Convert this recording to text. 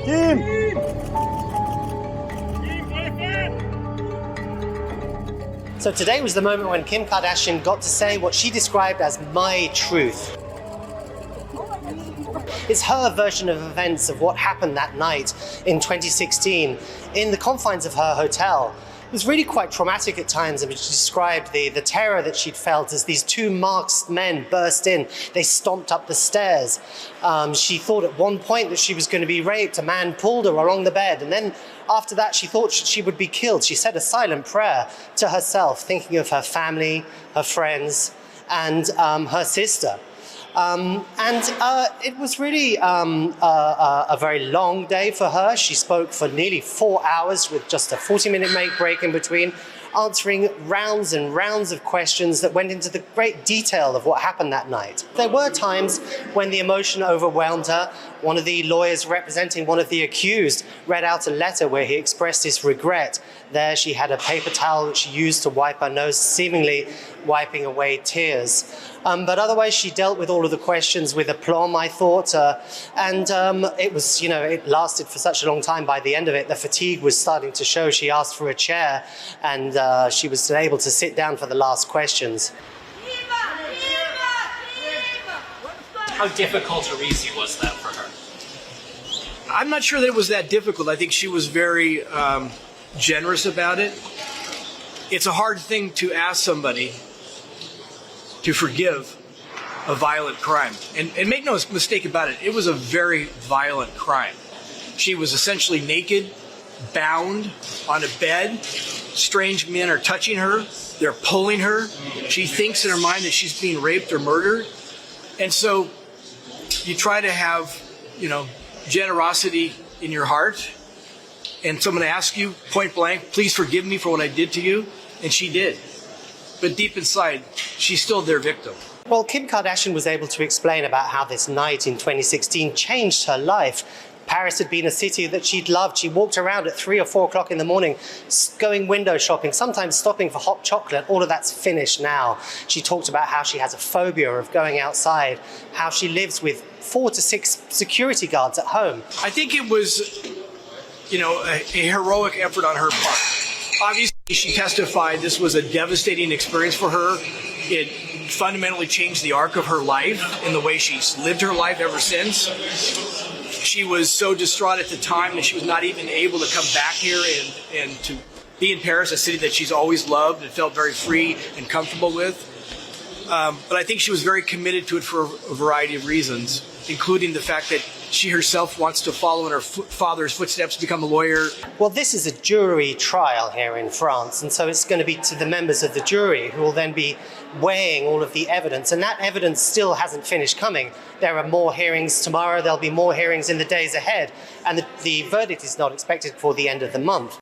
Kim! So today was the moment when Kim Kardashian got to say what she described as my truth. It's her version of events of what happened that night in 2016 in the confines of her hotel. It was really quite traumatic at times, and she described the terror that she'd felt as these two masked men burst in. They stomped up the stairs. She thought at one point that she was going to be raped. A man pulled her along the bed, and then after that she thought she would be killed. She said a silent prayer to herself, thinking of her family, her friends, and her sister. It was really a very long day for her. She spoke for nearly 4 hours with just a 40-minute break in between, answering rounds and rounds of questions that went into the great detail of what happened that night. There were times when the emotion overwhelmed her. One of the lawyers representing one of the accused read out a letter where he expressed his regret. There she had a paper towel which she used to wipe her nose, seemingly wiping away tears. But otherwise she dealt with all of the questions with aplomb, I thought. It was, it lasted for such a long time. By the end of it, the fatigue was starting to show. She asked for a chair, and she was able to sit down for the last questions. How difficult or easy was that for her? I'm not sure that it was that difficult. I think she was very generous about it. It's a hard thing to ask somebody to forgive a violent crime. And make no mistake about it, it was a very violent crime. She was essentially naked, bound on a bed. Strange men are touching her. They're pulling her. She thinks in her mind that she's being raped or murdered. And so you try to have, generosity in your heart. And someone asks you point blank, please forgive me for what I did to you. And she did. But deep inside, she's still their victim. Well, Kim Kardashian was able to explain about how this night in 2016 changed her life. Paris had been a city that she'd loved. She walked around at 3 or 4 o'clock in the morning, going window shopping, sometimes stopping for hot chocolate. All of that's finished now. She talked about how she has a phobia of going outside, how she lives with 4 to 6 security guards at home. I think it was, a heroic effort on her part. Obviously, she testified this was a devastating experience for her. It fundamentally changed the arc of her life and the way she's lived her life ever since. She was so distraught at the time that she was not even able to come back here and to be in Paris, a city that she's always loved and felt very free and comfortable with. But I think she was very committed to it for a variety of reasons, including the fact that she herself wants to follow in her father's footsteps, become a lawyer. Well, this is a jury trial here in France, and so it's going to be to the members of the jury who will then be weighing all of the evidence, and that evidence still hasn't finished coming. There are more hearings tomorrow, there'll be more hearings in the days ahead, and the verdict is not expected before the end of the month.